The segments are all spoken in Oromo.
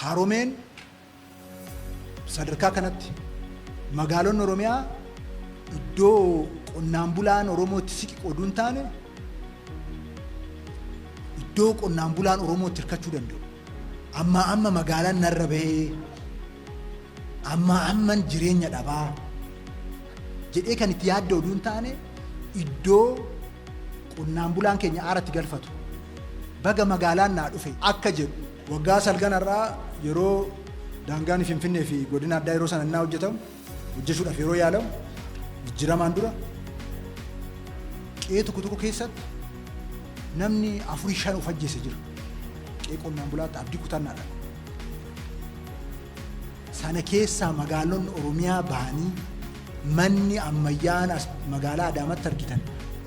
Haromeen sadarkaa kanatti magaalonni Oromiyaa iddoo qonnaan bulaan Oromootti siqi qoduun taane iddoo qonnaan bulaan Oromootti hirkachuu danda'u. Amma magaalaan narra bahee amman jireenya dhabaa jedhee kan itti yaadda oduun taane iddoo qonnaan bulaan keenya aaratti galfatu baga magaalaan naa dhufe akka jedhu waggaa salganarraa yeroo daangaan Finfinnee fi godina addaa yeroo sana innaa hojjechuudhaaf yeroo yaalamu jijjiiramaan dura qe'ee tokko keessatti namni 4-5 of ajjeese jira. Qe'ee qonnaan bulaatti abdii kutannaadha. Sana keessaa magaalonni Oromiyaa bahanii manni ammayyaan magaalaa Adaamaatti argitan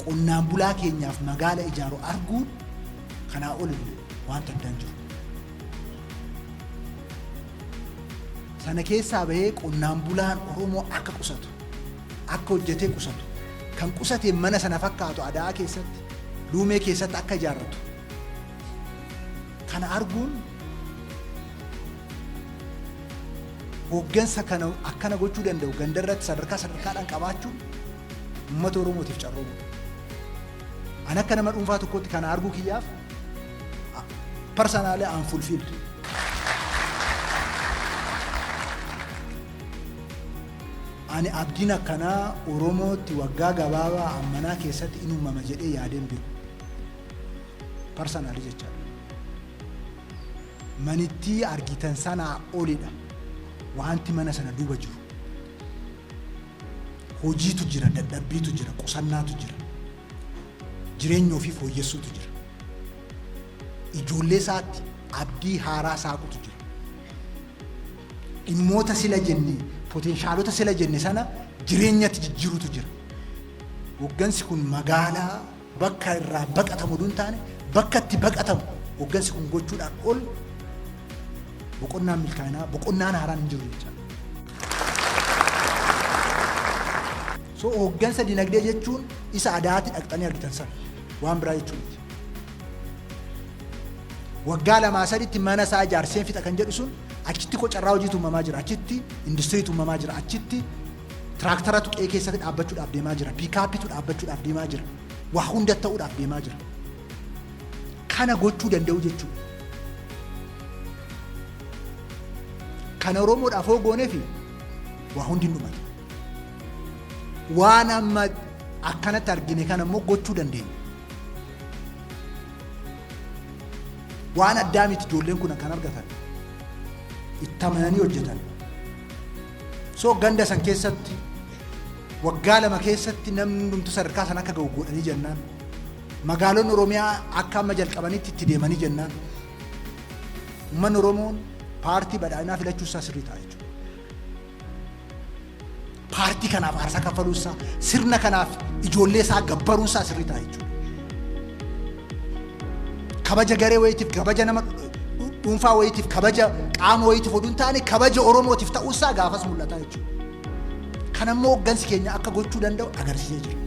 qonnaan bulaa keenyaaf magaala ijaaru arguun kanaa ol wanta addaan jiru. Sana keessaa bahee qonnaan bulaan Oromoo akka qusatu, akka hojjetee qusatu, kan qusateen mana sana fakkaatu Adaa keessatti, Luumee keessatti akka ijaarratu. Kana arguun hooggansa kana akkana gochuu danda'u gandarratti sadarkaadhaan qabaachuun uummata Oromootiif carroomu. Ani akka nama dhuunfaa tokkotti kana arguu kiyyaaf personally I'm fulfilled. Ani abdiin akkanaa Oromootti waggaa gabaabaa ammanaa keessatti in uumama jedhee yaadeen beeku. Personally jechaadha. Manittii argitan sanaa olidha. Wanti mana sana duuba jiru. Hojiitu jira, dadhabbiitu jira, qusannaatu jira. Jireenya ofii fooyyessuutu jira. Ijoollee isaatti abdii haaraa saaqutu jira. Dhimmoota sila jenne, poteenshaalota sila jenne sana jireenyatti jijjiirutu jira. Hooggansi kun magaalaa bakka irraa baqatamu duun taane bakka itti baqatamu hooggansi kun gochuudhaan ol boqonnaan milkaa'inaa boqonnaan haaraan hin jiru jechuudha. So hooggansa dinagdee jechuun isa Adaatti dhaqxanii argitan sana waan biraa jechuudha. Waggaa 2-3 mana isaa ijaarseen fixa kan jedhu sun achitti qocarraa hojiitu uumamaa jira, achitti industiriitu uumamaa jira, achitti tiraaktaratu qe'ee keessatti dhaabbachuudhaaf deemaa jira, piikaappitu dhaabbachuudhaaf deemaa jira, waa hunda ta'uudhaaf deemaa jira. Kana gochuu danda'u jechuudha. Kana Oromoodhaaf hoogoonee fi waa hundi hin dhumatu. Waan amma akkanatti argine kana immoo gochuu dandeenya. Waan addaa miti ijoolleen kun kan argatan. Itti amananii hojjetan. So ganda san keessatti waggaa 2 keessatti namni hundumtu sadarkaa sana akka ga'u godhanii jennaan. Magaalonni Oromiyaa akka amma jalqabanitti itti deemanii jennaan. Uummanni Oromoon paartii badhaadhinaa filachuu isaa sirrii ta'a jechuudha. Paartii kanaaf aarsaa kaffaluu isaa, sirna kanaaf ijoollee isaa gabbaruu isaa sirrii ta'a jechuudha. Kabaja garee wayitiif, kabaja nama dhuunfaa wayitiif, kabaja qaama wayitiif oduun taane kabaja Oromootiif ta'uu isaa gaafas mul'ata jechuudha. Kanammoo hooggansi keenya akka gochuu danda'u agarsiisee jira.